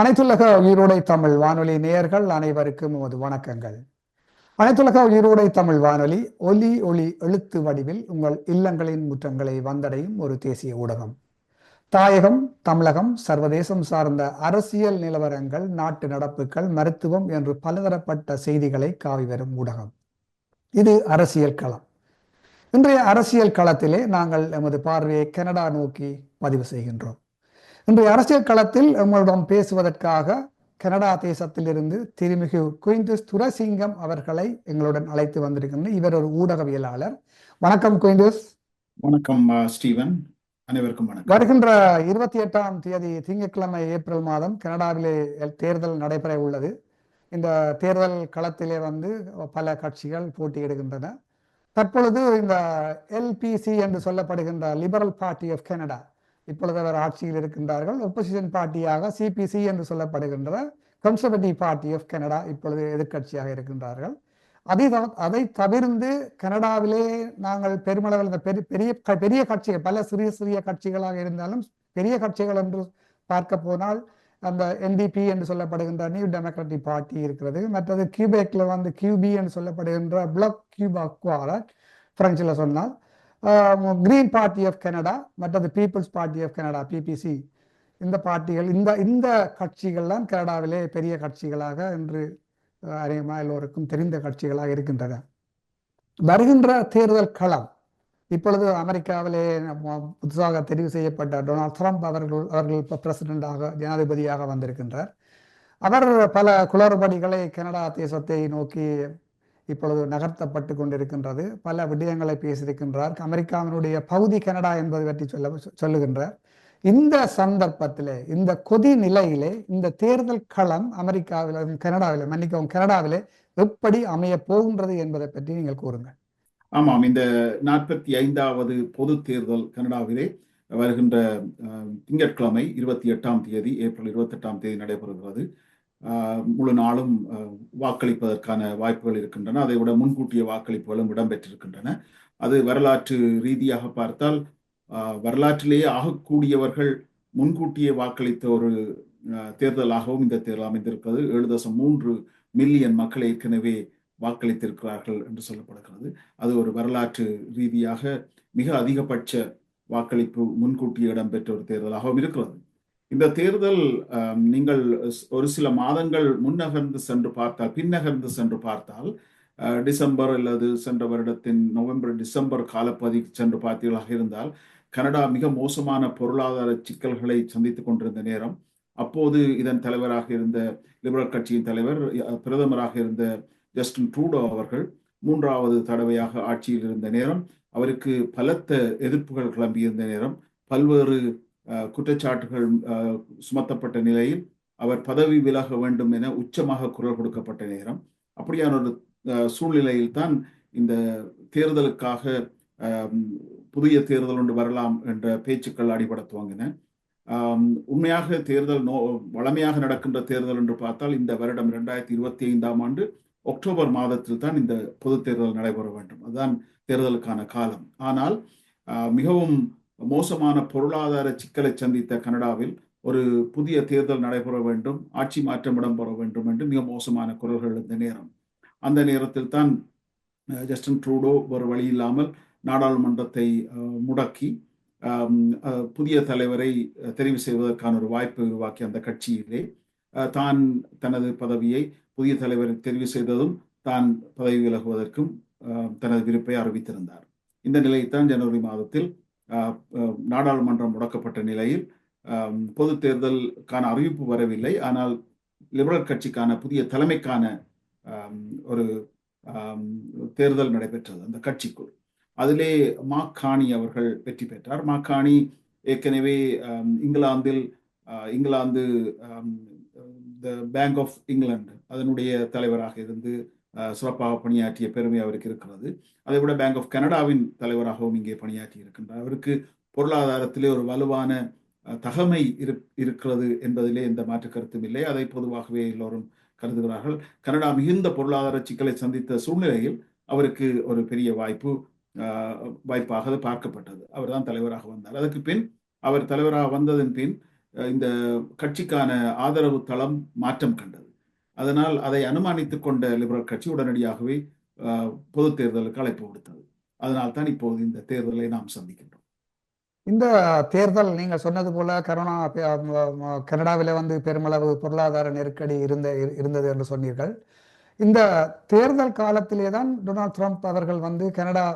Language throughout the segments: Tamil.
அனைத்துலக உயிரோடை தமிழ் வானொலி நேயர்கள் அனைவருக்கும் உமது வணக்கங்கள். அனைத்துலக உயிரோடை தமிழ் வானொலி ஒலி ஒளி எழுத்து வடிவில் உங்கள் இல்லங்களின் முற்றங்களை வந்தடையும் ஒரு தேசிய ஊடகம். தாயகம், தமிழகம், சர்வதேசம் சார்ந்த அரசியல் நிலவரங்கள், நாட்டு நடப்புகள், மருத்துவம் என்று பலதரப்பட்ட செய்திகளை காவி வரும் ஊடகம். இது அரசியல் களம். இன்றைய அரசியல் களத்திலே நாங்கள் எமது பார்வையை கனடா நோக்கி பதிவு செய்கின்றோம். இன்றைய அரசியல் களத்தில் உங்களிடம் பேசுவதற்காக கனடா தேசத்திலிருந்து திருமிகு குயின்டஸ் துரசிங்கம் அவர்களை எங்களுடன் அழைத்து வந்திருக்கின்றனர். இவர் ஒரு ஊடகவியலாளர். வணக்கம் குயின்டஸ். வணக்கம் ஸ்டீவன், அனைவருக்கும் வணக்கம். வருகின்ற 28ஆம் தேதி திங்கட்கிழமை ஏப்ரல் மாதம் கனடாவிலே தேர்தல் நடைபெற உள்ளது. இந்த தேர்தல் களத்திலே பல கட்சிகள் போட்டியிடுகின்றன. தற்பொழுது இந்த எல்பிசி என்று சொல்லப்படுகின்ற லிபரல் பார்ட்டி ஆஃப் கனடா இப்பொழுது அவர் ஆட்சியில் இருக்கின்றார்கள். ஒப்போசிஷன் பார்ட்டியாக சிபிசி என்று சொல்லப்படுகின்ற கன்சர்வேட்டிவ் பார்ட்டி ஆஃப் கனடா இப்பொழுது எதிர்கட்சியாக இருக்கின்றார்கள். அதை தவிர்த்து கனடாவிலே நாங்கள் பெருமளவில் இந்த பெரிய பெரிய கட்சிகள், பல சிறிய சிறிய கட்சிகளாக இருந்தாலும் பெரிய கட்சிகள் என்று பார்க்க போனால் அந்த என்டிபி என்று சொல்லப்படுகின்ற நியூ டெமோக்ராட்டிக் பார்ட்டி இருக்கிறது. மற்றது கியூபேக்ல கியூபி என்று சொல்லப்படுகின்ற பிளாக் கியூபாக்வாரா பிரெஞ்சில் சொன்னால் கிரீன் பார்ட்டி ஆஃப் கனடா, மற்றது People's Party of Canada BBC. இந்த பார்ட்டிகள் இந்த கட்சிகள்லாம் கனடாவிலே பெரிய கட்சிகளாக இன்று அதிகமாக எல்லோருக்கும் தெரிந்த கட்சிகளாக இருக்கின்றன. வருகின்ற தேர்தல் களம் இப்பொழுது அமெரிக்காவிலே புதுசாக தெரிவு செய்யப்பட்ட டொனால்ட் ட்ரம்ப் அவர்கள் இப்போ பிரசிடென்டாக, ஜனாதிபதியாக வந்திருக்கின்றார். அவர் பல குளறுபடிகளை கனடா தேசத்தை நோக்கி இப்பொழுது நகர்த்தப்பட்டு கொண்டிருக்கின்றது. பல விடயங்களை பேசியிருக்கின்றார். அமெரிக்காவினுடைய பகுதி கனடா என்பதை பற்றி சொல்லுகின்றார். இந்த சந்தர்ப்பத்திலே, இந்த கொதி நிலையிலே இந்த தேர்தல் களம் கனடாவிலே எப்படி அமைய போகின்றது என்பதை பற்றி நீங்கள் கூறுங்கள். ஆமாம், இந்த 45வது பொது தேர்தல் கனடாவிலே வருகின்ற திங்கட்கிழமை 28ஆம் தேதி ஏப்ரல் 28ஆம் தேதி நடைபெறுகிறது. முழு நாளும் வாக்களிப்பதற்கான வாய்ப்புகள் இருக்கின்றன. அதை விட முன்கூட்டிய வாக்களிப்புகளும் இடம்பெற்றிருக்கின்றன. அது வரலாற்று ரீதியாக பார்த்தால் வரலாற்றிலேயே ஆகக்கூடியவர்கள் முன்கூட்டியே வாக்களித்த ஒரு தேர்தலாகவும் இந்த தேர்தல் அமைந்திருக்கிறது. 7.3 மில்லியன் மக்கள் ஏற்கனவே வாக்களித்திருக்கிறார்கள் என்று சொல்லப்படுகிறது. அது ஒரு வரலாற்று ரீதியாக மிக அதிகபட்ச வாக்களிப்பு முன்கூட்டியே இடம்பெற்ற ஒரு தேர்தலாகவும் இருக்கிறது. இந்த தேர்தல் நீங்கள் ஒரு சில மாதங்கள் பின்னகர்ந்து சென்று பார்த்தால் டிசம்பர் அல்லது சென்ற வருடத்தின் நவம்பர் டிசம்பர் காலப்பகுதி சென்று பார்த்தீர்களாக இருந்தால் கனடா மிக மோசமான பொருளாதார சிக்கல்களை சந்தித்துக் கொண்டிருந்த நேரம். அப்போது இதன் தலைவராக இருந்த லிபரல் கட்சியின் தலைவர், பிரதமராக இருந்த ஜஸ்டின் ட்ரூடோ அவர்கள் 3வது தடவையாக ஆட்சியில் இருந்த நேரம். அவருக்கு பலத்த எதிர்ப்புகள் கிளம்பியிருந்த நேரம். பல்வேறு குற்றச்சாட்டுகள் சுமத்தப்பட்ட நிலையில் அவர் பதவி விலக வேண்டும் என உச்சமாக குரல் கொடுக்கப்பட்ட நேரம். அப்படியான ஒரு சூழ்நிலையில் தான் இந்த தேர்தலுக்காக புதிய தேர்தல் ஒன்று வரலாம் என்ற பேச்சுக்கள் அடிபட துவங்கின. உண்மையாக தேர்தல் வழமையாக நடக்கின்ற தேர்தல் என்று பார்த்தால் இந்த வருடம் 2025ஆம் ஆண்டு அக்டோபர் மாதத்தில் தான் இந்த பொது தேர்தல் நடைபெற வேண்டும். அதுதான் தேர்தலுக்கான காலம். ஆனால் மிகவும் மோசமான பொருளாதார சிக்கலை சந்தித்த கனடாவில் ஒரு புதிய தேர்தல் நடைபெற வேண்டும், ஆட்சி மாற்றம் இடம்பெற வேண்டும் என்று மிக மோசமான குரல்கள் இந்த நேரம். அந்த நேரத்தில் தான் ஜஸ்டின் ட்ரூடோ ஒரு வழி இல்லாமல் நாடாளுமன்றத்தை முடக்கி புதிய தலைவரை தெரிவு செய்வதற்கான ஒரு வாய்ப்பை உருவாக்கி அந்த கட்சியிலே தான் தனது பதவியை புதிய தலைவரை தெரிவு செய்ததும் தான் பதவி விலகுவதற்கும் தனது விருப்பை அறிவித்திருந்தார். இந்த நிலையைத்தான் ஜனவரி மாதத்தில் நாடாளுமன்றம் முடக்கப்பட்ட நிலையில் பொது தேர்தலுக்கான அறிவிப்பு வரவில்லை. ஆனால் லிபரல் கட்சிக்கான புதிய தலைமைக்கான ஒரு தேர்தல் நடைபெற்றது அந்த கட்சிக்குள். அதிலே மாக்கானி அவர்கள் வெற்றி பெற்றார். மாக்கானி ஏற்கனவே இங்கிலாந்து பேங்க் ஆஃப் இங்கிலாந்து அதனுடைய தலைவராக இருந்து சிறப்பாக பணியாற்றிய பெருமை அவருக்கு இருக்கிறது. அதை விட பேங்க் ஆஃப் கனடாவின் தலைவராகவும் இங்கே பணியாற்றி இருக்கின்றார். அவருக்கு பொருளாதாரத்திலே ஒரு வலுவான தகமை இருக்கிறது என்பதிலே எந்த மாற்று கருத்தும் இல்லை. அதை பொதுவாகவே எல்லோரும் கருதுகிறார்கள். கனடா மிகுந்த பொருளாதார சிக்கலை சந்தித்த சூழ்நிலையில் அவருக்கு ஒரு பெரிய வாய்ப்பாக அது பார்க்கப்பட்டது. அவர் தான் தலைவராக வந்தார். அதற்கு பின் அவர் தலைவராக வந்ததன் பின் இந்த கட்சிக்கான ஆதரவு தளம் மாற்றம் கண்டது. அதனால் அதை அனுமானித்துக் கொண்ட லிபரல் கட்சி உடனடியாகவே பொது தேர்தலுக்கு அழைப்பு விடுத்தது. அதனால் தான் இப்போது இந்த தேர்தலை நாம் சந்திக்கின்றோம். இந்த தேர்தல் நீங்க சொன்னது போல கனடாவில பெருமளவு பொருளாதார நெருக்கடி இருந்தது என்று சொன்னீர்கள். இந்த தேர்தல் காலத்திலே தான் டொனால்ட் ட்ரம்ப் அவர்கள் கனடா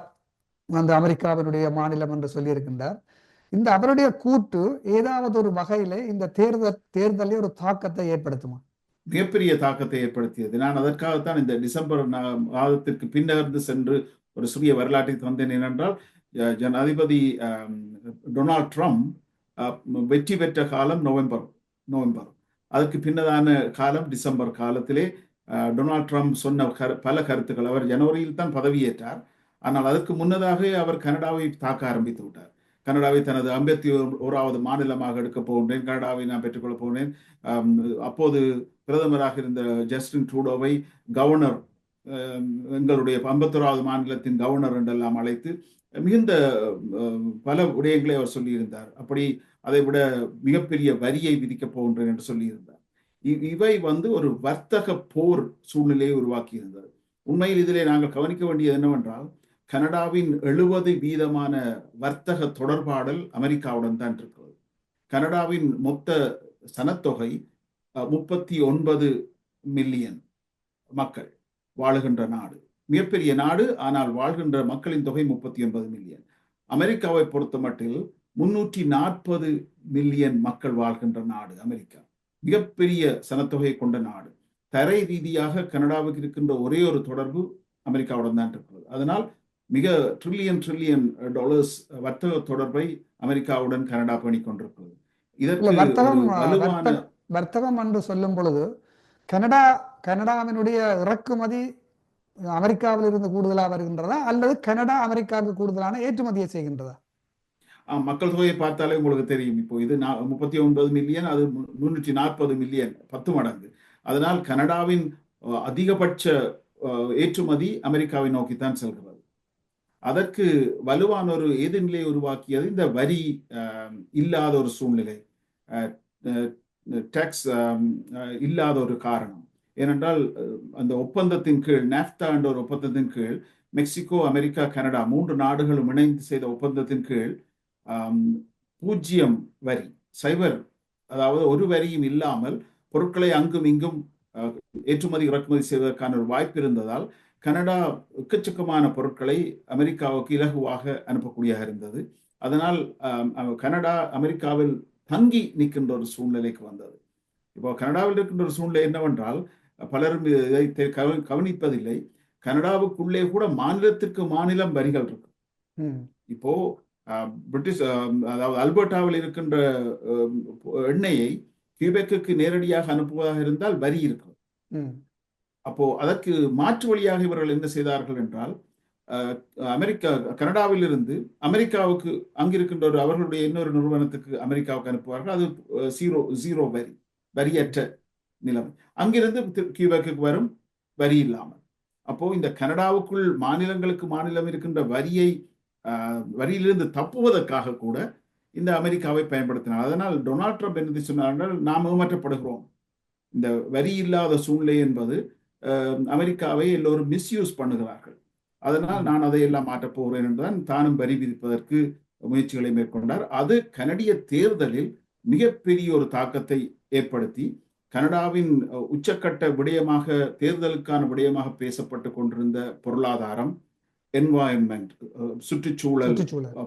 அமெரிக்காவினுடைய மாநிலம் என்று சொல்லியிருக்கின்றார். இந்த அவருடைய கூற்று ஏதாவது ஒரு வகையில இந்த தேர்தலில் ஒரு தாக்கத்தை ஏற்படுத்துமா? மிகப்பெரிய தாக்கத்தை ஏற்படுத்தியது. நான் அதற்காகத்தான் இந்த டிசம்பர் மாதத்திற்கு பின்னர்ந்து சென்று ஒரு சிறிய வரலாற்றை தந்தேன். ஏனென்றால் ஜனாதிபதி டொனால்ட் ட்ரம்ப் வெற்றி பெற்ற காலம் நவம்பர். அதற்கு பின்னதான காலம் டிசம்பர் காலத்திலே டொனால்ட் ட்ரம்ப் சொன்ன பல கருத்துக்கள். அவர் ஜனவரியில் தான் பதவியேற்றார். ஆனால் அதற்கு முன்னதாக அவர் கனடாவை தாக்க ஆரம்பித்து விட்டார். கனடாவை தனது 51வது மாநிலமாக எடுக்கப் போகின்றேன், கனடாவை நான் பெற்றுக்கொள்ளப் போகிறேன். அப்போது பிரதமராக இருந்த ஜஸ்டின் ட்ரூடோவை கவர்னர், எங்களுடைய 51வது மாநிலத்தின் கவர்னர் என்றெல்லாம் அழைத்து மிகுந்த பல விடயங்களை அவர் சொல்லியிருந்தார். அப்படி அதை விட மிகப்பெரிய வரியை விதிக்கப் போகின்றேன் என்று சொல்லியிருந்தார். இவை ஒரு வர்த்தக போர் சூழ்நிலையை உருவாக்கி இருந்தது. உண்மையில் இதிலே நாங்கள் கவனிக்க வேண்டியது என்னவென்றால், கனடாவின் 70% வர்த்தக தொடர்பாடல் அமெரிக்காவுடன் தான் இருக்கிறது. கனடாவின் மொத்த சனத்தொகை 39 மில்லியன் மக்கள் வாழுகின்ற நாடு. மிகப்பெரிய நாடு. ஆனால் வாழ்கின்ற மக்களின் தொகை 39 மில்லியன். அமெரிக்காவை பொறுத்த மட்டில் 340 மில்லியன் மக்கள் வாழ்கின்ற நாடு அமெரிக்கா. மிகப்பெரிய சனத்தொகை கொண்ட நாடு. தரை ரீதியாக கனடாவுக்கு இருக்கின்ற ஒரே ஒரு தொடர்பு அமெரிக்காவுடன் தான் இருக்கிறது. அதனால் மிக ட்ரில்லியன் டாலர்ஸ் வர்த்தக தொடர்பை அமெரிக்காவுடன் கனடா பண்ணி கொண்டிருக்கிறது. இதற்கு வர்த்தகம் என்று சொல்லும் பொழுது கனடாவினுடைய இறக்குமதி அமெரிக்காவில் இருந்து கூடுதலாக வருகின்றதா அல்லது கனடா அமெரிக்காவுக்கு கூடுதலான ஏற்றுமதியை செய்கின்றதா? மக்கள் தொகையை பார்த்தாலே உங்களுக்கு தெரியும். இப்போ இது 39 மில்லியன், அது 340 மில்லியன், 10 மடங்கு. அதனால் கனடாவின் அதிகபட்ச ஏற்றுமதி அமெரிக்காவை நோக்கித்தான் செல்கிறது. அதற்கு வலுவான ஒரு எதிர்நிலையை உருவாக்கியது இந்த வரி இல்லாத ஒரு சூழ்நிலை, டாக்ஸ் இல்லாத ஒரு காரணம். ஏனென்றால் அந்த ஒப்பந்தத்தின் கீழ், நாஃப்தா என்ற ஒரு ஒப்பந்தத்தின் கீழ், மெக்சிகோ, அமெரிக்கா, கனடா 3 நாடுகளும் இணைந்து செய்த ஒப்பந்தத்தின் கீழ் 0 வரி, சைபர், அதாவது ஒரு வரியும் இல்லாமல் பொருட்களை அங்கும் இங்கும் ஏற்றுமதி இறக்குமதி செய்வதற்கான ஒரு வாய்ப்பு இருந்ததால் கனடா எக்கச்சக்கமான பொருட்களை அமெரிக்காவுக்கு இலகுவாக அனுப்பக்கூடியதாக இருந்தது. அதனால் கனடா அமெரிக்காவில் தங்கி நிற்கின்ற ஒரு சூழ்நிலைக்கு வந்தது. இப்போ கனடாவில் இருக்கின்ற ஒரு சூழ்நிலை என்னவென்றால், பலரும் இதை கவனிப்பதில்லை. கனடாவுக்குள்ளே கூட மாநிலத்திற்கு மாநிலம் வரிகள் இருக்கு. இப்போ பிரிட்டிஷ், அதாவது அல்பர்டாவில் இருக்கின்ற எண்ணெயை கியூபெக்கு நேரடியாக அனுப்புவதாக இருந்தால் வரி இருக்கும். அப்போ அதற்கு மாற்று வழியாக இவர்கள் என்ன செய்தார்கள் என்றால், கனடாவில் இருந்து அமெரிக்காவுக்கு அங்கிருக்கின்ற அவர்களுடைய இன்னொரு நிறுவனத்துக்கு அமெரிக்காவுக்கு அனுப்புவார்கள். அது ஜீரோ வரியற்ற நிலைமை. அங்கிருந்து கியூபெக்கு வரும் வரி இல்லாமல். அப்போ இந்த கனடாவுக்குள் மாநிலங்களுக்கு மாநிலம் இருக்கின்ற வரியிலிருந்து தப்புவதற்காக கூட இந்த அமெரிக்காவை பயன்படுத்தினார். அதனால் டொனால்ட் ட்ரம்ப் என்ன சொன்னார்கள், நாம் ஏமாற்றப்படுகிறோம், இந்த வரி இல்லாத சூழ்நிலை என்பது அமெரிக்காவை எல்லோரும் மிஸ்யூஸ் பண்ணுகிறார்கள், அதனால் நான் அதையெல்லாம் மாற்றப் போகிறேன் என்றுதான் தானும் வரி விதிப்பதற்கு முயற்சிகளை மேற்கொண்டார். அது கனடிய தேர்தலில் மிகப்பெரிய ஒரு தாக்கத்தை ஏற்படுத்தி கனடாவின் உச்சக்கட்ட விடயமாக, தேர்தலுக்கான விடயமாக பேசப்பட்டு கொண்டிருந்த பொருளாதாரம், என்வாயன்மெண்ட், சுற்றுச்சூழல்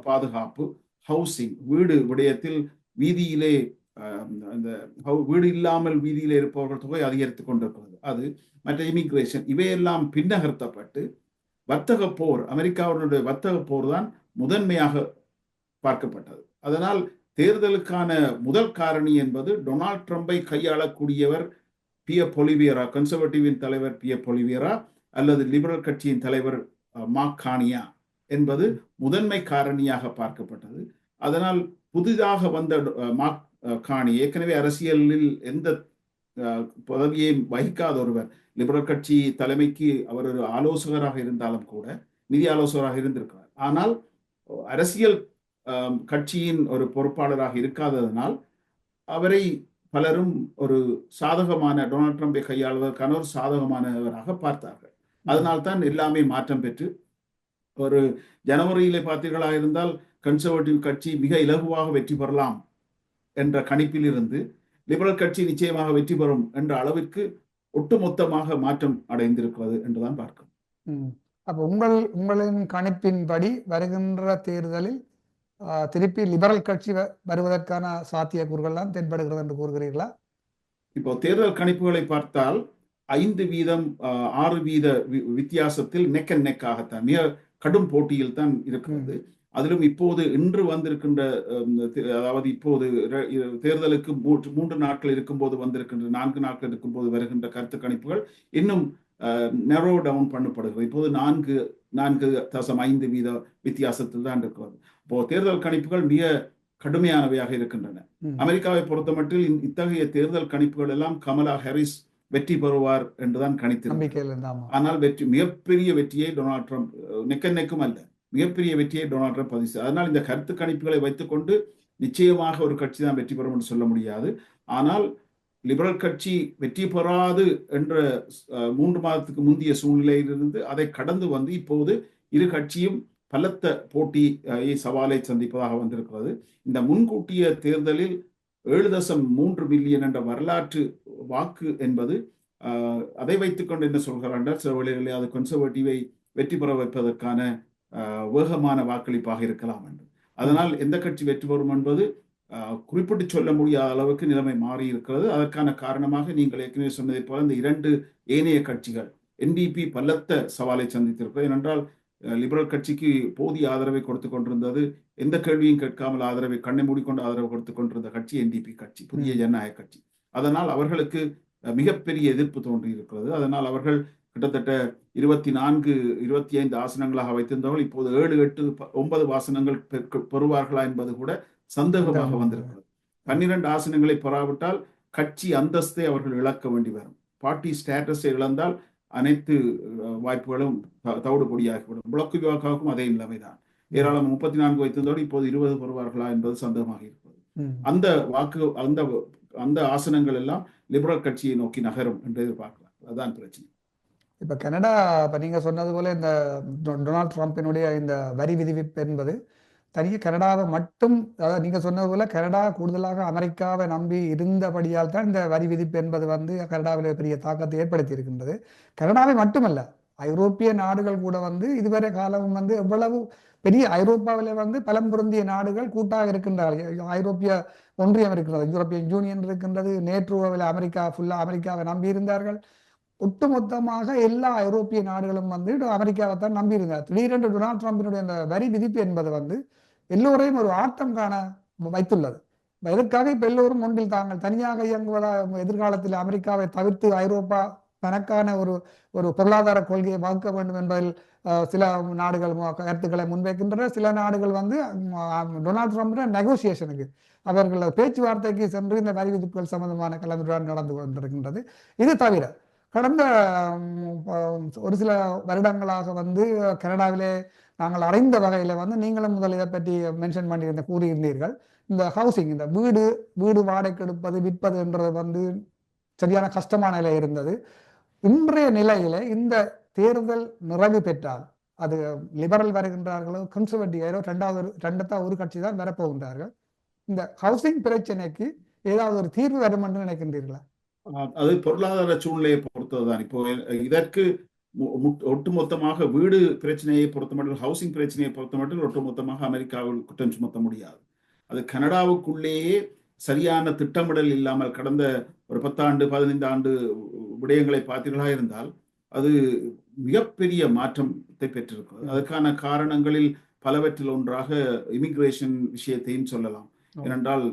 பாதுகாப்பு, ஹவுசிங், வீடு விடயத்தில் வீதியிலே அந்த வீடு இல்லாமல் வீதியிலே இருப்பவர்கள் தொகை அதிகரித்துக் கொண்டிருக்கிறது, அது மற்ற இமிகிரேஷன், இவையெல்லாம் பின்னகர்த்தப்பட்டு வர்த்தக போர், அமெரிக்காவுடைய வர்த்தக போர் தான் முதன்மையாக பார்க்கப்பட்டது. அதனால் தேர்தலுக்கான முதல் காரணி என்பது டொனால்ட் ட்ரம்பை கையாளக்கூடியவர் பியர் பொலிவியரா, கன்சர்வேட்டிவின் தலைவர் பியர் பொலிவியரா அல்லது லிபரல் கட்சியின் தலைவர் மார்க் கார்னியா என்பது முதன்மை காரணியாக பார்க்கப்பட்டது. அதனால் புதிதாக வந்த மார்க் கார்னி ஏற்கனவே அரசியலில் எந்த பதவியையும் வகிக்காத ஒருவர், லிபரல் கட்சி தலைமைக்கு அவர் ஒரு ஆலோசகராக இருந்தாலும் கூட, நிதி ஆலோசகராக இருந்திருக்கிறார், ஆனால் அரசியல் கட்சியின் ஒரு பொறுப்பாளராக இருக்காததனால் அவரை பலரும் ஒரு சாதகமான, டொனால்ட் ட்ரம்பை கையாளுவதற்கான ஒரு சாதகமானவராக பார்த்தார்கள். அதனால்தான் எல்லாமே மாற்றம் பெற்று ஒரு ஜனவரியிலே பார்த்தீர்களாக இருந்தால் கன்சர்வேட்டிவ் கட்சி மிக இலகுவாக வெற்றி பெறலாம் என்ற கணிப்பில் இருந்து லிபரல் கட்சி நிச்சயமாக வெற்றி பெறும் என்ற அளவிற்கு ஒட்டுமொத்தமாக மாற்றம் அடைந்திருக்கிறது என்றுதான் பார்க்கும். அப்ப உங்களின் கணிப்பின்படி வருகின்ற தேர்தலில் திருப்பி லிபரல் கட்சி வருவதற்கான சாத்தியக்கூறுகள்லாம் தென்படுகிறது என்று கூறுகிறீர்களா? இப்போ தேர்தல் கணிப்புகளை பார்த்தால் 5% 6% வித்தியாசத்தில் நெக் அண்ட் நெக்காகத்தான், மிக கடும் போட்டியில் தான் இருக்கிறது. அதிலும் இப்போது இன்று வந்திருக்கின்ற, அதாவது இப்போது தேர்தலுக்கு 3 நாட்கள் இருக்கும்போது வந்திருக்கின்ற, 4 நாட்கள் இருக்கும்போது வருகின்ற கருத்து கணிப்புகள் இன்னும் நெரோ டவுன் பண்ணப்படுகிறது. இப்போது 4.5% வித்தியாசத்தில் தான் இருக்கிறது. இப்போ தேர்தல் கணிப்புகள் மிக கடுமையானவையாக இருக்கின்றன. அமெரிக்காவை பொறுத்தமட்டில் இத்தகைய தேர்தல் கணிப்புகள் எல்லாம் கமலா ஹாரிஸ் வெற்றி பெறுவார் என்றுதான் கணித்திருக்கிறார். ஆனால் மிகப்பெரிய வெற்றியை டொனால்ட் ட்ரம்ப், நெக்கும் அல்ல, மிகப்பெரிய வெற்றியை டொனால்ட் ட்ரம்ப் பதிவு. அதனால் இந்த கருத்து கணிப்புகளை வைத்துக்கொண்டு நிச்சயமாக ஒரு கட்சி தான் வெற்றி பெறும் என்று சொல்ல முடியாது. ஆனால் லிபரல் கட்சி வெற்றி பெறாது என்ற 3 மாதத்துக்கு முந்தைய சூழ்நிலையிலிருந்து அதை கடந்து வந்து இப்போது இரு கட்சியும் பலத்த போட்டி சவாலை சந்திப்பதாக வந்திருக்கிறது. இந்த முன்கூட்டிய தேர்தலில் 7.3 மில்லியன் என்ற வரலாற்று வாக்கு என்பது, அதை வைத்துக்கொண்டு என்ன சொல்கிறார்கள், சில வேளைகளில் அது கன்சர்வேட்டிவை வெற்றி பெற வைப்பதற்கான வேகமான வாக்களிப்பாக இருக்கலாம் என்று. அதனால் எந்த கட்சி வெற்றி பெறும் என்பது குறிப்பிட்டு சொல்ல முடியாத அளவுக்கு நிலைமை மாறி இருக்கிறது. அதற்கான காரணமாக நீங்கள் ஏற்கனவே சொன்னதை போல இந்த 2 ஏனைய கட்சிகள், NDP பலத்த சவாலை சந்தித்திருக்கிறது. ஏனென்றால் லிபரல் கட்சிக்கு போதிய ஆதரவை கொடுத்து கொண்டிருந்தது, எந்த கேள்வியும் கேட்காமல் ஆதரவை, கண்ணை மூடிக்கொண்டு ஆதரவு கொடுத்து கொண்டிருந்த கட்சி NDP கட்சி, புதிய ஜனநாயக கட்சி. அதனால் அவர்களுக்கு மிகப்பெரிய எதிர்ப்பு தோன்றி இருக்கிறது. அதனால் அவர்கள் கிட்டத்தட்ட 24, 25 ஆசனங்களாக வைத்திருந்தவர்கள் இப்போது 7, 8, 9 ஆசனங்கள் பெறுவார்களா என்பது கூட சந்தேகமாக வந்திருக்கிறது. 12 ஆசனங்களை பெறாவிட்டால் கட்சி அந்தஸ்தை அவர்கள் இழக்க வேண்டி வரும். பார்ட்டி ஸ்டேட்டஸை இழந்தால் அனைத்து வாய்ப்புகளும் தவிடு பொடியாகிவிடும். புளக்கு விவாக்காவுக்கும் அதே நிலைமைதான். ஏராளம் 34 வைத்திருந்தோடு இப்போது 20 பெறுவார்களா என்பது சந்தேகமாக இருக்கிறது. அந்த வாக்கு, அந்த ஆசனங்கள் எல்லாம் லிபரல் கட்சியை நோக்கி நகரும் என்று எதிர்பார்க்கலாம். அதுதான் பிரச்சனை. இப்ப கனடா, இப்ப நீங்க சொன்னது போல இந்த டொனால்ட் ட்ரம்பினுடைய இந்த வரி விதிப்பு என்பது தனியாக கனடாவை மட்டும், அதாவது நீங்க சொன்னது போல கனடா கூடுதலாக அமெரிக்காவை நம்பி இருந்தபடியால் தான் இந்த வரி விதிப்பு என்பது வந்து கனடாவில் பெரிய தாக்கத்தை ஏற்படுத்தி இருக்கின்றது. கனடாவை மட்டுமல்ல, ஐரோப்பிய நாடுகள் கூட வந்து இதுவரை காலம் வந்து எவ்வளவு பெரிய, ஐரோப்பாவில் வந்து பலம் பொருந்திய நாடுகள் கூட்டாக இருக்கின்றார்கள். ஐரோப்பிய ஒன்றியம் இருக்கிறது, யூரோப்பியன் யூனியன் இருக்கின்றது, நேட்டோவில் அமெரிக்கா ஃபுல்லா அமெரிக்காவை நம்பி இருந்தார்கள். ஒட்டுமொத்தமாக எல்லா ஐரோப்பிய நாடுகளும் வந்து அமெரிக்காவை தான் நம்பியிருந்தார். திடீரென்று டொனால்ட் ட்ரம்பினுடைய அந்த வரி விதிப்பு என்பது வந்து எல்லோரையும் ஒரு ஆட்டம் காண வைத்துள்ளது. எதற்காக இப்ப எல்லோரும் ஒன்றில் தாங்கள் தனியாக இயங்குவதா, எதிர்காலத்தில் அமெரிக்காவை தவிர்த்து ஐரோப்பா தனக்கான ஒரு பொருளாதார கொள்கையை வகுக்க வேண்டும் என்பதில் சில நாடுகள் கருத்துக்களை முன்வைக்கின்றன. சில நாடுகள் வந்து டொனால்ட் ட்ரம்ப் நெகோசியேஷனுக்கு, அவர்கள் பேச்சுவார்த்தைக்கு சென்று இந்த வரி விதிப்புகள் சம்பந்தமான கலந்துரையாடல் நடந்து கொண்டிருக்கின்றது. இது தவிர கடந்த ஒரு சில வருடங்களாக வந்து கனடாவிலே நாங்கள் அறிந்த வகையில் வந்து நீங்களும் முதல் இதை பற்றி மென்ஷன் பண்ணியிருந்த கூறியிருந்தீர்கள், இந்த ஹவுசிங், இந்த வீடு வீடு வாடகைக்கு எடுப்பது விற்பது என்றது வந்து சரியான கஷ்டமான நிலை இருந்தது. இன்றைய நிலையில இந்த தேர்தல் நிறைவு பெற்றால், அது லிபரல் வருகின்றார்களோ கன்சர்வேட்டிவோ ரெண்டத்தா ஒரு கட்சி தான் வரப்போகின்றார்கள், இந்த ஹவுசிங் பிரச்சனைக்கு ஏதாவது ஒரு தீர்வு வரும் என்று நினைக்கின்றீர்களா? அது பொருளாதார சூழ்நிலையை பொறுத்ததுதான். இப்போ இதற்கு ஒட்டுமொத்தமாக வீடு பிரச்சனையை பொறுத்த மட்டும், ஹவுசிங் பிரச்சனையை பொறுத்த மட்டும் ஒட்டுமொத்தமாக அமெரிக்காவில் குற்றம் சுமத்த முடியாது. அது கனடாவுக்குள்ளேயே சரியான திட்டமிடல் இல்லாமல் கடந்த ஒரு 10 ஆண்டு 15 ஆண்டு விடயங்களை பார்த்தீர்களா இருந்தால் அது மிகப்பெரிய மாற்றத்தை பெற்றிருக்கிறது. அதற்கான காரணங்களில் பலவற்றில் ஒன்றாக இமிகிரேஷன் விஷயத்தையும் சொல்லலாம். ஏனென்றால்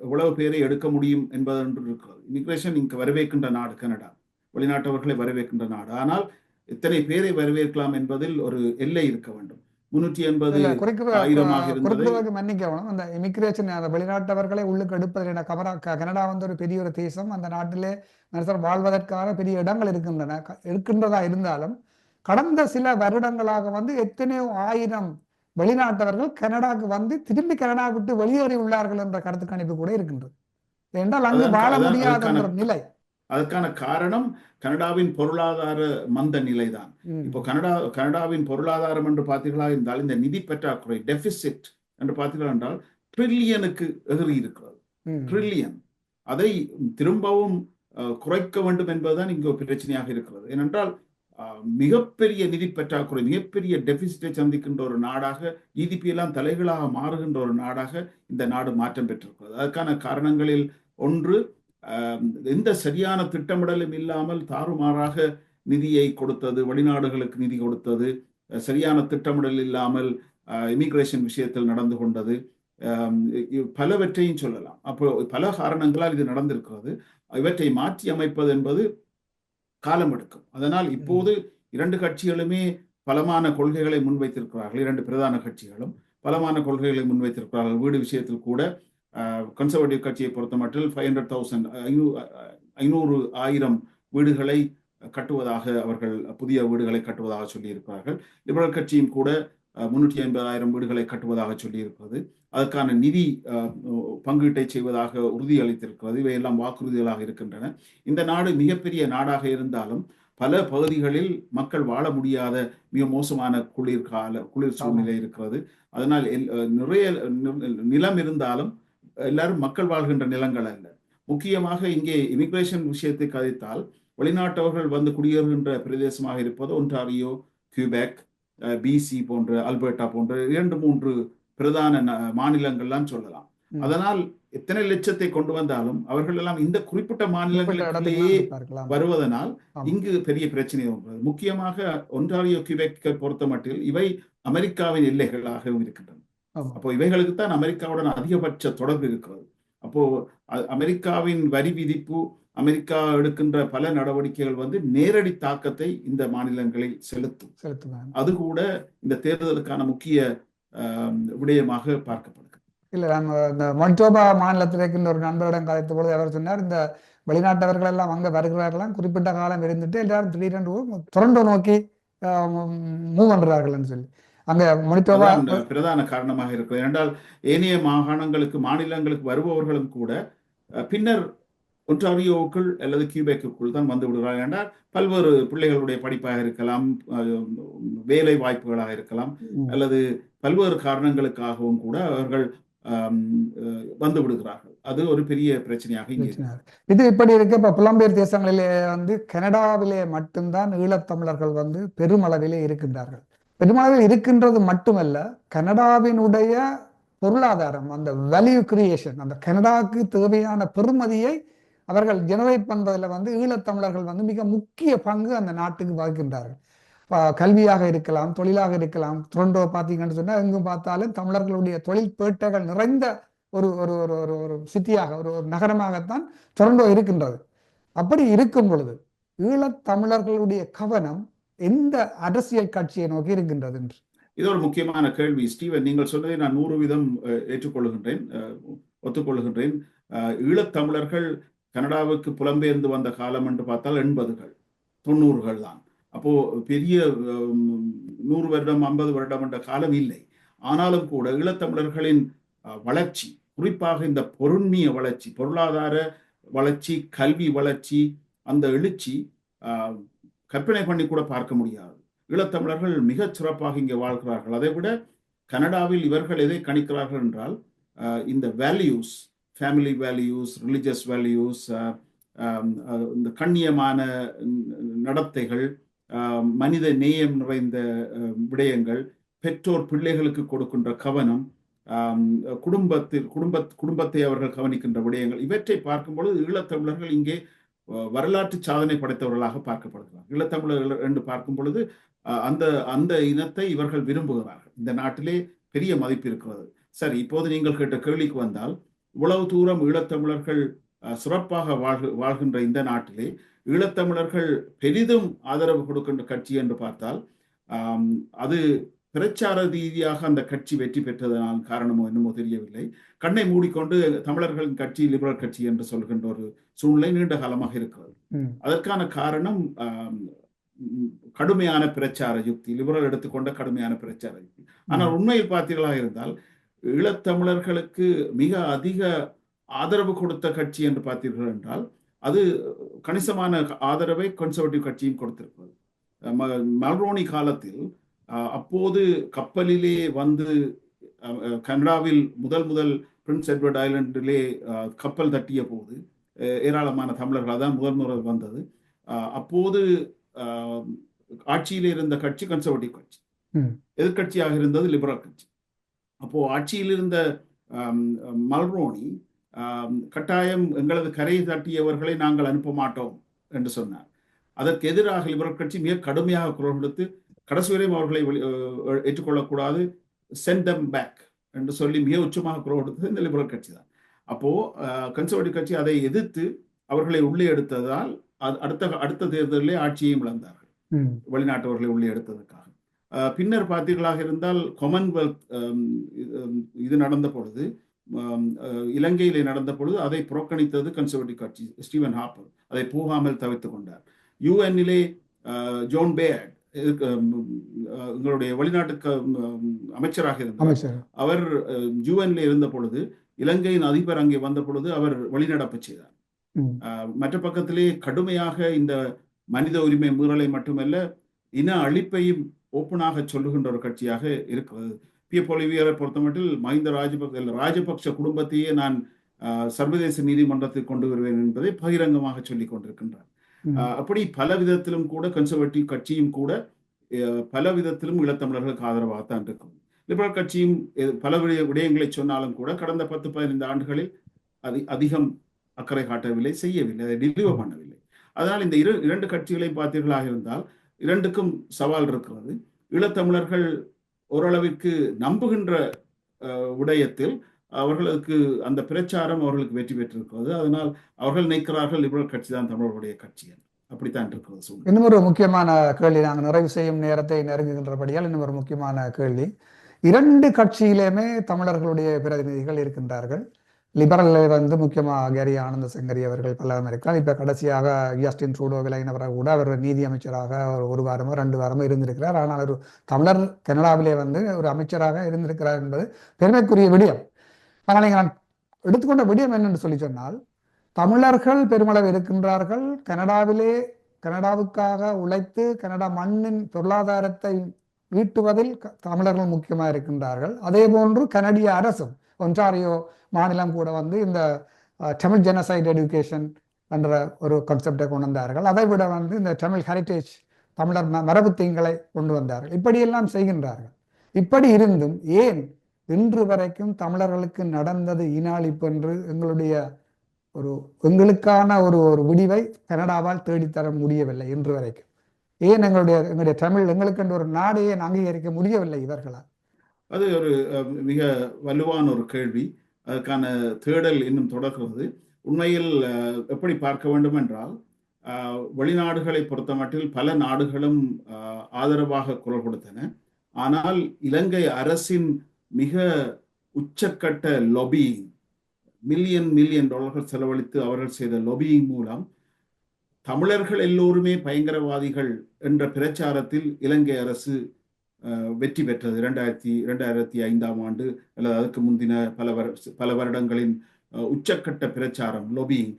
எவ்வளவு பேரை எடுக்க முடியும் என்பதென்று இருக்கிறது. இமிகிரேஷன் இங்கு வரவேற்கின்ற நாடு கனடா, வெளிநாட்டவர்களை வரவேற்கின்ற நாடு. ஆனால் எத்தனை பேரை வரவேற்கலாம் என்பதில் ஒரு எல்லை இருக்க வேண்டும். 380,000 இருந்ததை மன்னிக்கவும், அந்த இமிகிரேஷன் வெளிநாட்டவர்களை உள்ளுக்கு எடுப்பதில் கனடா வந்து ஒரு பெரிய ஒரு தேசம். அந்த நாட்டிலே மனுஷர் வாழ்வதற்கான பெரிய இடங்கள் இருக்கின்றதா இருந்தாலும் கடந்த சில வருடங்களாக வந்து எத்தனையோ ஆயிரம் வெளிநாட்டவர்கள் கனடாக்கு வந்து திரும்பி கனடா விட்டு வெளியேறி உள்ளார்கள் என்ற கருத்து கணிப்பு கூட இருக்கின்றது. என்றால் அங்கு வாழ முடியாத நிலை. அதற்கான காரணம் கனடாவின் பொருளாதார மந்த நிலைதான். இப்போ கனடாவின் பொருளாதாரம் என்று பார்த்தீர்களா இருந்தால் இந்த நிதி பற்றாக்குறை டெபிசிட் என்று பார்த்தீர்களா என்றால் ட்ரில்லியனுக்கு எதிரி இருக்கிறது. ட்ரில்லியன். அதை திரும்பவும் குறைக்க வேண்டும் என்பதுதான் இங்கு பிரச்சனையாக இருக்கிறது. ஏனென்றால் மிகப்பெரிய நிதி பற்றாக்குறை, மிகப்பெரிய டெபிசிட்டை சந்திக்கின்ற ஒரு நாடாக, இடிபி எல்லாம் தலைகளாக மாறுகின்ற ஒரு நாடாக இந்த நாடு மாற்றம் பெற்றிருக்கிறது. அதற்கான காரணங்களில் ஒன்று, எந்த சரியான திட்டமிடலும் இல்லாமல் தாறுமாறாக நிதியை கொடுத்தது, வெளிநாடுகளுக்கு நிதி கொடுத்தது, சரியான திட்டமிடல் இல்லாமல் இமிகிரேஷன் விஷயத்தில் நடந்து கொண்டது, பலவற்றையும் சொல்லலாம். அப்போ பல காரணங்களால் இது நடந்திருக்கிறது. இவற்றை மாற்றி அமைப்பது என்பது காலம் எடுக்கும். அதனால் இப்போது இரண்டு கட்சிகளுமே பலமான கொள்கைகளை முன்வைத்திருக்கிறார்கள். இரண்டு பிரதான கட்சிகளும் பலமான கொள்கைகளை முன்வைத்திருக்கிறார்கள். வீடு விஷயத்தில் கூட கன்சர்வேட்டிவ் கட்சியை பொறுத்த மட்டில் 500,000 வீடுகளை கட்டுவதாக, அவர்கள் புதிய வீடுகளை கட்டுவதாக சொல்லியிருக்கிறார்கள். லிபரல் கட்சியும் கூட 350,000 வீடுகளை கட்டுவதாக சொல்லியிருக்கிறது. அதற்கான நிதி பங்கீட்டை செய்வதாக உறுதியளித்திருக்கிறது. இவையெல்லாம் வாக்குறுதிகளாக இருக்கின்றன. இந்த நாடு மிகப்பெரிய நாடாக இருந்தாலும் பல பகுதிகளில் மக்கள் வாழ முடியாத மிக மோசமான குளிர் சூழ்நிலை இருக்கிறது. அதனால் நிறைய நிலம் இருந்தாலும் எல்லாரும் மக்கள் வாழ்கின்ற நிலங்கள் அல்ல. முக்கியமாக இங்கே இமிகிரேஷன் விஷயத்தை கதைத்தால், வெளிநாட்டவர்கள் வந்து குடியேறுகின்ற பிரதேசமாக இருப்பது ஒன்டாரியோ, கியூபெக், பிசி போன்ற, அல்பர்டா போன்ற 2-3 பிரதான மாநிலங்கள்லாம் சொல்லலாம். அதனால் எத்தனை லட்சத்தை கொண்டு வந்தாலும் அவர்கள் எல்லாம் இந்த குறிப்பிட்ட மாநிலங்களிலேயே வருவதனால் இங்கு பெரிய பிரச்சனை ஒன்றது. முக்கியமாக ஒன்டாரியோ, கியூபெக்கை பொறுத்த மட்டில் இவை அமெரிக்காவின் எல்லைகளாகவும் இருக்கின்றன. அப்போ இவைகளுக்கு தான் அமெரிக்காவுடன் அதிகபட்ச தொடர்பு இருக்கிறது. அப்போ அமெரிக்காவின் வரி விதிப்பு, அமெரிக்கா எடுக்கின்ற பல நடவடிக்கைகள் வந்து நேரடி தாக்கத்தை இந்த மாநிலங்களில் செலுத்தும். அது கூட இந்த தேர்தலுக்கான முக்கிய விடயமாக பார்க்கப்படுகிறது. இல்ல, இந்த மொன்டோபா மாநிலத்தில் இருக்கின்ற ஒரு நண்பரிடம் கதைத்த பொழுது அவர் சொன்னார், இந்த வெளிநாட்டவர்கள் எல்லாம் அங்க வருகிறார்களாம், குறிப்பிட்ட காலம் இருந்துட்டு எல்லாரும் திடீரென்று டொரண்டோ நோக்கி மூவ் பண்றார்கள் சொல்லி அங்க மொனிட்டோபா பிரதான காரணமாக இருக்கிறது. என்றால் ஏனைய மாகாணங்களுக்கு, மாநிலங்களுக்கு வருபவர்களும் கூட பின்னர் ஒன்டாரியோவுக்குள் அல்லது கியூபெக்குள் தான் வந்து விடுகிறார்கள். என்றால் பல்வேறு பிள்ளைகளுடைய படிப்பாக இருக்கலாம், வேலை வாய்ப்புகளாக இருக்கலாம், அல்லது பல்வேறு காரணங்களுக்காகவும் கூட அவர்கள் வந்து விடுகிறார்கள். அது ஒரு பெரிய பிரச்சனையாக இங்கே. இது இப்படி இருக்கு. இப்ப புலம்பெயர் தேசங்களிலே வந்து கனடாவிலே மட்டும்தான் ஈழத்தமிழர்கள் வந்து பெருமளவிலே இருக்கின்றார்கள். பெருமளவில் இருக்கின்றது மட்டுமல்ல, கனடாவினுடைய பொருளாதாரம், அந்த வேல்யூ கிரியேஷன், அந்த கனடாவுக்கு தேவையான பெருமதியை அவர்கள் ஜெனரேட் பண்றதுல வந்து ஈழத்தமிழர்கள் வந்து மிக முக்கிய பங்கு அந்த நாட்டுக்கு வகிக்கின்றார்கள். கல்வியாக இருக்கலாம், தொழிலாக இருக்கலாம். டொரண்டோ பார்த்தீங்கன்னு சொன்னா எங்கும் பார்த்தாலும் தமிழர்களுடைய தொழில் பேட்டைகள் நிறைந்த ஒரு ஒரு ஒரு ஒரு ஒரு சிட்டியாக, ஒரு நகரமாகத்தான் டொரண்டோ இருக்கின்றது. அப்படி இருக்கும் பொழுது ஈழத்தமிழர்களுடைய கவனம் எந்த அரசியல் கட்சியை நோக்கி இருக்கின்றது என்று? இது ஒரு முக்கியமான கேள்வி ஸ்டீவன். நீங்கள் சொன்னதை நான் 100% ஏற்றுக்கொள்கின்றேன், ஒத்துக்கொள்கின்றேன். ஈழத்தமிழர்கள் கனடாவுக்கு புலம்பெயர்ந்து வந்த காலம் என்று பார்த்தால் 80கள் 90கள் தான். அப்போ பெரிய 100 வருடம் 50 வருடம் என்ற காலம் இல்லை. ஆனாலும் கூட ஈழத்தமிழர்களின் வளர்ச்சி, குறிப்பாக இந்த பொருண்மைய வளர்ச்சி, பொருளாதார வளர்ச்சி, கல்வி வளர்ச்சி, அந்த எழுச்சி கற்பனை பண்ணி கூட பார்க்க முடியாது. ஈழத்தமிழர்கள் மிகச் சிறப்பாக இங்கே வாழ்கிறார்கள். அதை விட கனடாவில் இவர்கள் எதை கணிக்கிறார்கள் என்றால் இந்த values, family values, religious values, இந்த கண்ணியமான நடத்தைகள், மனித நேயம் நிறைந்த விடயங்கள், பெற்றோர் பிள்ளைகளுக்கு கொடுக்கின்ற கவனம், குடும்பத்தை அவர்கள் கவனிக்கின்ற விடயங்கள், இவற்றை பார்க்கும் பொழுது ஈழத்தமிழர்கள் இங்கே வரலாற்று சாதனை படைத்தவர்களாக பார்க்கப்படுகிறார். ஈழத்தமிழர்கள் என்று பார்க்கும் பொழுது அந்த அந்த இனத்தை இவர்கள் விரும்புகிறார்கள். இந்த நாட்டிலே பெரிய மதிப்பு இருக்கிறது. சரி, இப்போது நீங்கள் கேட்ட கேள்விக்கு வந்தால், இவ்வளவு தூரம் ஈழத்தமிழர்கள் சிறப்பாக வாழ்கின்ற இந்த நாட்டிலே ஈழத்தமிழர்கள் பெரிதும் ஆதரவு கொடுக்கின்ற கட்சி என்று பார்த்தால் அது பிரச்சார ரீதியாக அந்த கட்சி வெற்றி பெற்றதனால் காரணமோ என்னமோ தெரியவில்லை, கண்ணை மூடிக்கொண்டு தமிழர்களின் கட்சி லிபரல் கட்சி என்று சொல்கின்ற ஒரு சூழ்நிலை நீண்ட காலமாக இருக்கிறது. அதற்கான காரணம் கடுமையான பிரச்சார யுக்தி, லிபரல் எடுத்துக்கொண்ட கடுமையான பிரச்சார யுக்தி. ஆனால் உண்மையில் பார்த்தீர்களாக இருந்தால் ஈழத்தமிழர்களுக்கு மிக அதிக ஆதரவு கொடுத்த கட்சி என்று பார்த்தீர்கள் என்றால் அது கணிசமான ஆதரவை கன்சர்வேட்டிவ் கட்சியும் கொடுத்திருக்கிறது. மல்ரோனி காலத்தில் அப்போது கப்பலிலே வந்து கனடாவில் முதல் பிரின்ஸ் எட்வர்ட் ஐலண்டிலே கப்பல் தட்டிய போது ஏராளமான தமிழர்கள் தான் முதல் வந்தது. அப்போது ஆட்சியில் இருந்த கட்சி கன்சர்வேட்டிவ் கட்சி, எதிர்கட்சியாக இருந்தது லிபரல் கட்சி. அப்போ ஆட்சியில் இருந்த மல்ரோனி கட்டாயம் எங்களது கரையை தட்டியவர்களை நாங்கள் அனுப்ப மாட்டோம் என்று சொன்னார். அதற்கு எதிராக லிபரல் கட்சி மிக கடுமையாக குரல் கொடுத்து கடைசி வரையும் அவர்களை ஏற்றுக்கொள்ளக்கூடாது, சென்ட் தம் பேக் என்று சொல்லி மிக உச்சமாக குரல் கொடுத்தது இந்த லிபரல் கட்சி தான். அப்போ கன்சர்வேட்டிவ் கட்சி அதை எதிர்த்து அவர்களை உள்ளே எடுத்ததால் அடுத்த தேர்தலிலே ஆட்சியையும் இழந்தார்கள், வெளிநாட்டவர்களை உள்ளே எடுத்ததற்காக. பின்னர் பார்த்தீர்களாக இருந்தால் காமன்வெல்த் இது நடந்த பொழுது, இலங்கையிலே நடந்த பொழுது அதை புறக்கணித்தது கன்சர்வேட்டிவ் கட்சி. ஸ்டீவன் ஹார்ப்பர் அதை போகாமல் தவிர்த்துக் கொண்டார். யுஎன்னிலே ஜோன் பேட் எங்களுடைய வெளிநாட்டுக்கு அமைச்சராக இருந்தார். அவர் யுஎன்ல இருந்த பொழுது இலங்கையின் அதிபர் அங்கே வந்த பொழுது அவர் வெளிநடப்பு செய்தார். மற்ற பக்கத்திலே கடுமையாக இந்த மனித உரிமை மீறலை மட்டுமல்ல இன அழிப்பையும் ஓப்பனாக சொல்லுகின்ற ஒரு கட்சியாக இருக்கிறது. பொலிவியரை பொறுத்தமட்டில் மஹிந்த ராஜபக்ஷ குடும்பத்தையே நான் சர்வதேச நீதிமன்றத்தில் கொண்டு வருவேன் என்பதை பகிரங்கமாக சொல்லிக் கொண்டிருக்கின்றார். அப்படி பல விதத்திலும் கூட கன்சர்வேட்டிவ் கட்சியும் கூட பல விதத்திலும் ஈழத்தமிழர்களுக்கு ஆதரவாகத்தான் இருக்கும். லிபரல் கட்சியும் பல விடயங்களை சொன்னாலும் கூட கடந்த 10-15 ஆண்டுகளில் அதிகம் அக்கறை காட்டவில்லை, செய்யவில்லை, அதை டெலிவர் பண்ணவில்லை. அதனால் இந்த இரண்டு கட்சிகளை பார்த்தீர்களாக இருந்தால் இரண்டுக்கும் சவால் இருக்கிறது. ஈழத்தமிழர்கள் ஓரளவிற்கு நம்புகின்ற விடயத்தில் அவர்களுக்கு அந்த பிரச்சாரம் அவர்களுக்கு வெற்றி பெற்றிருக்கிறது. அதனால் அவர்கள் நினைக்கிறார்கள் லிபரல் கட்சி தான் தமிழர்களுடைய கட்சி. அப்படித்தான் இருக்கிறது. இன்னும் ஒரு முக்கியமான கேள்வி, நாங்கள் நிறைவு செய்யும் நேரத்தை நெருங்குகின்றபடியால் இன்னும் ஒரு முக்கியமான கேள்வி. இரண்டு கட்சியிலுமே தமிழர்களுடைய பிரதிநிதிகள் இருக்கின்றார்கள். லிபரலில் வந்து முக்கியமாக கேரி ஆனந்த சங்கரி அவர்கள் பலரும் இருக்கிறார். இப்போ கடைசியாக ஜஸ்டின் ட்ரூடோ விலகினவரை கூட அவர் நீதி அமைச்சராக ஒரு வாரமோ 2 வாரமோ இருந்திருக்கிறார். ஆனால் ஒரு தமிழர் கனடாவிலே வந்து ஒரு அமைச்சராக இருந்திருக்கிறார் என்பது பெருமைக்குரிய விடயம். ஆனால் நீங்கள் நான் எடுத்துக்கொண்ட விடயம் என்னென்று சொல்லி சொன்னால், தமிழர்கள் பெருமளவு இருக்கின்றார்கள். கனடாவுக்காக உழைத்து கனடா மண்ணின் பொருளாதாரத்தை ஈட்டுவதில் தமிழர்கள் முக்கியமாக இருக்கின்றார்கள். அதே போன்று கனடிய அரசும் ஒன்டாரியோ மாநிலம் கூட வந்து இந்த தமிழ் ஜெனசைட் எஜுகேஷன் என்ற ஒரு கான்செப்டை கொண்டு வந்தார்கள். அதை விட வந்து இந்த தமிழ் ஹெரிட்டேஜ், தமிழர் மரபு தீங்களை கொண்டு வந்தார்கள். இப்படியெல்லாம் செய்கின்றார்கள். இப்படி இருந்தும் ஏன் இன்று வரைக்கும் தமிழர்களுக்கு நடந்தது இனாளிப்பு என்று எங்களுக்கான ஒரு விடிவை கனடாவால் தேடித்தர முடியவில்லை இன்று வரைக்கும்? ஏன் எங்களுடைய தமிழ் எங்களுக்கு ஒரு நாடே அங்கீகரிக்க முடியவில்லை இவர்களால்? அது ஒரு மிக வலுவான ஒரு கேள்வி. அதுக்கான தேடல் இன்னும் தொடர்கிறது. உண்மையில் எப்படி பார்க்க வேண்டும் என்றால், வெளிநாடுகளை பொறுத்த மட்டில் பல நாடுகளும் ஆதரவாக குரல் கொடுத்தன. ஆனால் இலங்கை அரசின் மிக உச்சக்கட்ட லொபியிங், மில்லியன் டாலர்கள் செலவழித்து அவர்கள் செய்த லொபியிங் மூலம் தமிழர்கள் எல்லோருமே பயங்கரவாதிகள் என்ற பிரச்சாரத்தில் இலங்கை அரசு வெற்றி பெற்றது. 2005ஆம் ஆண்டு அல்லது அதுக்கு முந்தின பல வருடங்களின் உச்சக்கட்ட பிரச்சாரம், லொபியிங்,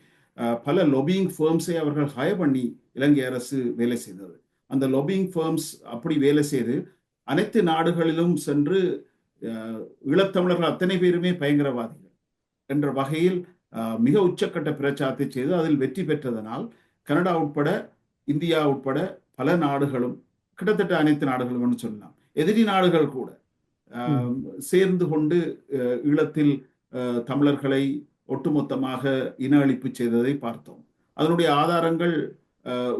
பல லொபியிங் ஃபேர்ம்ஸை அவர்கள் ஹயர் பண்ணி இலங்கை அரசு வேலை செய்தது. அந்த லொபியிங் ஃபேர்ம்ஸ் அப்படி வேலை செய்து அனைத்து நாடுகளிலும் சென்று ஈழத்தமிழர்கள் அத்தனை பேருமே பயங்கரவாதிகள் என்ற வகையில் மிக உச்சக்கட்ட பிரச்சாரத்தை செய்து அதில் வெற்றி பெற்றதனால் கனடா உட்பட, இந்தியா உட்பட பல நாடுகளும், கிட்டத்தட்ட அனைத்து நாடுகளும் சொல்லலாம், எதிரி நாடுகள் கூட சேர்ந்து கொண்டு ஈழத்தில் தமிழர்களை ஒட்டுமொத்தமாக இன அழிப்பு செய்ததை பார்த்தோம். அதனுடைய ஆதாரங்கள்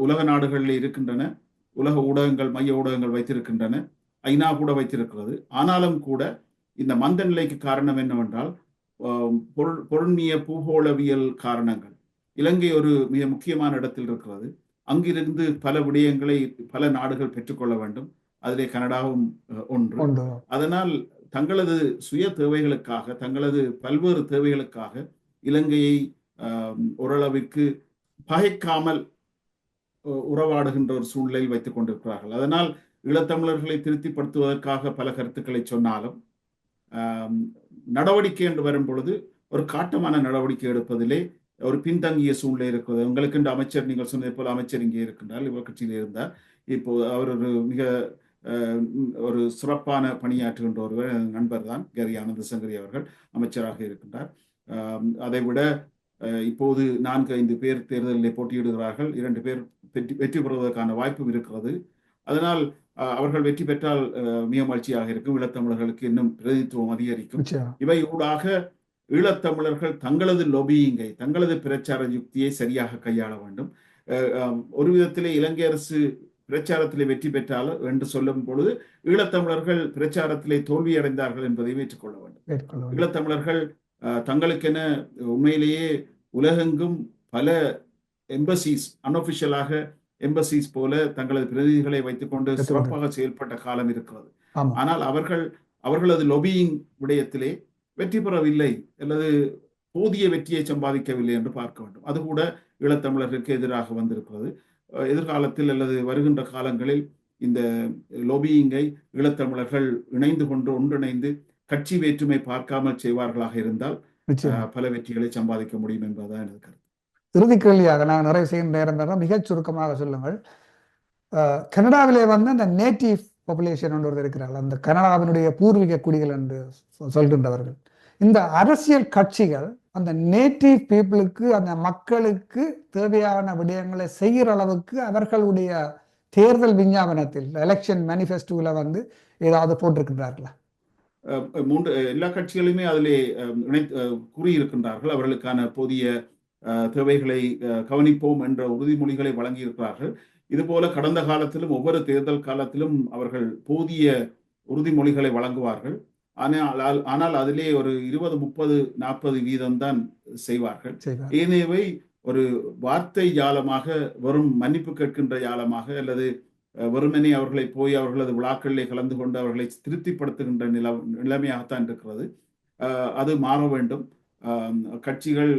உலக நாடுகளில் இருக்கின்றன, உலக ஊடகங்கள், மைய ஊடகங்கள் வைத்திருக்கின்றன, ஐநா கூட வைத்திருக்கிறது. ஆனாலும் கூட இந்த மந்த நிலைக்கு காரணம் என்னவென்றால் பொருண்மைய பூகோளவியல் காரணங்கள். இலங்கை ஒரு மிக முக்கியமான இடத்தில் இருக்கிறது. அங்கிருந்து பல விடயங்களை பல நாடுகள் பெற்றுக்கொள்ள வேண்டும். அதிலே கனடாவும் ஒன்று. அதனால் தங்களது சுய தேவைகளுக்காக, தங்களது பல்வேறு தேவைகளுக்காக இலங்கையை ஓரளவிற்கு பகைக்காமல் உறவாடுகின்ற ஒரு சூழ்நிலையில் வைத்துக் கொண்டிருக்கிறார்கள். அதனால் ஈழத்தமிழர்களை திருப்திப்படுத்துவதற்காக பல கருத்துக்களை சொன்னாலும் நடவடிக்கை என்று வரும் பொழுது ஒரு காட்டமான நடவடிக்கை எடுப்பதிலே ஒரு பின்தங்கிய சூழ்நிலை இருக்கிறது. உங்களுக்கு இந்த அமைச்சர், நீங்கள் சொன்னது போல அமைச்சர் இங்கே இருக்கின்றார், இவர் கட்சியில் இருந்தார். இப்போ அவர் ஒரு மிக ஒரு சிறப்பான பணியாற்றுகின்ற ஒருவர் நண்பர் தான் கேரி ஆனந்த சங்கரி அவர்கள் அமைச்சராக இருக்கின்றார். அதைவிட இப்போது 4-5 பேர் தேர்தலில் போட்டியிடுகிறார்கள். 2 பேர் வெற்றி பெறுவதற்கான வாய்ப்பும் இருக்கிறது. அதனால் அவர்கள் வெற்றி பெற்றால் மிக மகிழ்ச்சியாக இருக்கும். ஈழத்தமிழர்களுக்கு இன்னும் பிரதித்துவம் அதிகரிக்கும். இவை ஊடாக ஈழத்தமிழர்கள் தங்களது லொபியிங்கை, தங்களது பிரச்சார யுக்தியை சரியாக கையாள வேண்டும். ஒரு விதத்திலே இலங்கை அரசு பிரச்சாரத்திலே வெற்றி பெற்றால் என்று சொல்லும் பொழுது ஈழத்தமிழர்கள் பிரச்சாரத்திலே தோல்வி அடைந்தார்கள் என்பதை ஏற்றுக்கொள்ள வேண்டும். ஈழத்தமிழர்கள் தங்களுக்கென உண்மையிலேயே உலகெங்கும் பல எம்பசிஸ், அன்அபிஷியலாக எம்பசிஸ் போல தங்களது பிரதிநிதிகளை வைத்துக் கொண்டு சிறப்பாக செயல்பட்ட காலம் இருக்கிறது. ஆனால் அவர்களது லொபியிங் விடயத்திலே வெற்றி பெறவில்லை அல்லது போதிய வெற்றியை சம்பாதிக்கவில்லை என்று பார்க்க வேண்டும். அது கூட ஈழத்தமிழர்களுக்கு எதிராக வந்திருக்கிறது. எதிர்காலத்தில் அல்லது வருகின்ற காலங்களில் இந்த லொபியிங்கை ஈழத்தமிழர்கள் இணைந்து கொண்டு ஒன்றிணைந்து கட்சி வேற்றுமை பார்க்காமல் செய்வார்களாக இருந்தால் பல வெற்றிகளை சம்பாதிக்க முடியும் என்பதுதான் எனது கருத்து. இறுதி கேள்வியாக நான் நிறைவு செய்யும் நேரம் மிகச் சுருக்கமாக சொல்லுங்கள். கனடாவிலே வந்து அந்த நேட்டிவ் பாப்புலேஷன் ஒன்று இருக்கிறார்கள், அந்த கனடாவினுடைய பூர்வீக குடிகள் என்று சொல்கின்றவர்கள். இந்த அரசியல் கட்சிகள் அந்த நேட்டிவ் பீப்புளுக்கு, அந்த மக்களுக்கு தேவையான விடயங்களை செய்கிற அளவுக்கு அவர்களுடைய தேர்தல் விஞ்ஞாபனத்தில், எலெக்ஷன் மேனிஃபெஸ்டோவில் வந்து ஏதாவது போட்டிருக்கின்றார்களா? எல்லா கட்சிகளுமே அதிலே கூறியிருக்கின்றார்கள். அவர்களுக்கான போதிய தேவைகளை கவனிப்போம் என்ற உறுதிமொழிகளை வழங்கியிருக்கிறார்கள். இதுபோல கடந்த காலத்திலும் ஒவ்வொரு தேர்தல் காலத்திலும் அவர்கள் போதிய உறுதிமொழிகளை வழங்குவார்கள். ஆனால் அதிலே ஒரு 20-30-40 வீதம் தான் செய்வார்கள். ஏனேவை ஒரு வார்த்தை ஜாலமாக, வெறும் மன்னிப்பு கேட்கின்ற ஜாலமாக, அல்லது வெறுமனே அவர்களை போய் அவர்களது விழாக்களிலே கலந்து கொண்டு அவர்களை திருப்திப்படுத்துகின்ற நிலைமையாகத்தான் இருக்கிறது. அது மாற வேண்டும். கட்சிகள்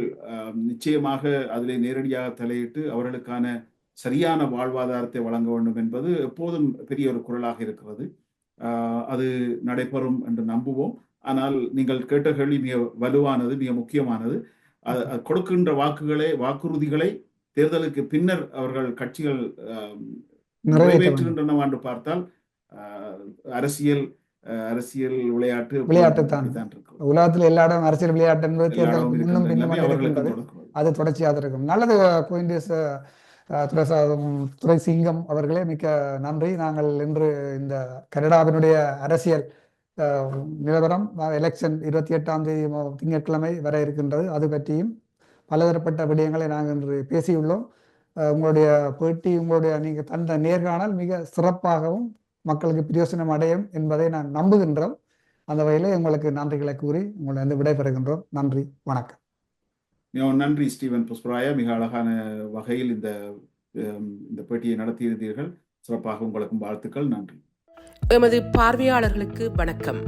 நிச்சயமாக அதிலே நேரடியாக தலையிட்டு அவர்களுக்கான சரியான வாழ்வாதாரத்தை வழங்க வேண்டும் என்பது எப்போதும் பெரிய ஒரு குரலாக இருக்கிறது. அது நடைபெறும் என்று நம்புவோம். ஆனால் நீங்கள் கேட்ட கேள்வி மிக வலுவானது, மிக முக்கியமானது. கொடுக்கின்ற வாக்குறுதிகளை தேர்தலுக்கு பின்னர் அவர்கள் கட்சிகள் நிறைவேற்றுகின்றன என்று பார்த்தால் அரசியல் விளையாட்டு தான் இருக்கு. உலகத்தில் எல்லா இடம் அரசியல் விளையாட்டு என்பது தேர்தல் அது தொடர்ச்சியாக இருக்கும். நல்லது. துரை சிங்கம் அவர்களே, மிக்க நன்றி. நாங்கள் இன்று இந்த கனடாவினுடைய அரசியல் நிலவரம், எலெக்ஷன் 28ஆம் தேதி திங்கட்கிழமை வர இருக்கின்றது, அது பற்றியும் பலதரப்பட்ட விடயங்களை நாங்கள் இன்று பேசியுள்ளோம். உங்களுடைய பேட்டி, நீங்கள் தந்த நேர்காணல் மிக சிறப்பாகவும் மக்களுக்கு பிரயோசனம் அடையும் என்பதை நான் நம்புகின்றோம். அந்த வகையிலே உங்களுக்கு நன்றிகளை கூறி உங்களை விடைபெறுகின்றோம். நன்றி, வணக்கம். நன்றி ஸ்டீவன் புஷ்பராயா. மிக அழகான வகையில் இந்த பேட்டியை நடத்தியிருந்தீர்கள். சிறப்பாக உங்களுக்கும் வாழ்த்துக்கள். நன்றி. எமது பார்வையாளர்களுக்கு வணக்கம்.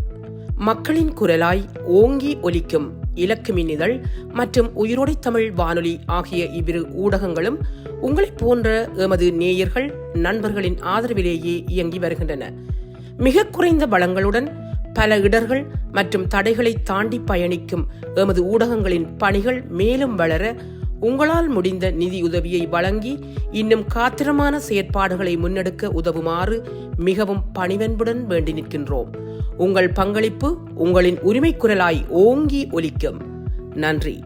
மக்களின் குரலாய் ஓங்கி ஒலிக்கும் இலக்கு மின்னிதழ் மற்றும் உயிரோடை தமிழ் வானொலி ஆகிய இவ்விரு ஊடகங்களும் உங்களைப் போன்ற எமது நேயர்கள், நண்பர்களின் ஆதரவிலேயே இயங்கி வருகின்றன. மிக குறைந்த வளங்களுடன் பல இடர்கள் மற்றும் தடைகளை தாண்டி பயணிக்கும் எமது ஊடகங்களின் பணிகள் மேலும் வளர உங்களால் முடிந்த நிதியுதவியை வழங்கி இன்னும் காத்திரமான செயற்பாடுகளை முன்னெடுக்க உதவுமாறு மிகவும் பணிவன்புடன் வேண்டி நிற்கின்றோம். உங்கள் பங்களிப்பு உங்களின் உரிமை குரலாய் ஓங்கி ஒலிக்கும். நன்றி.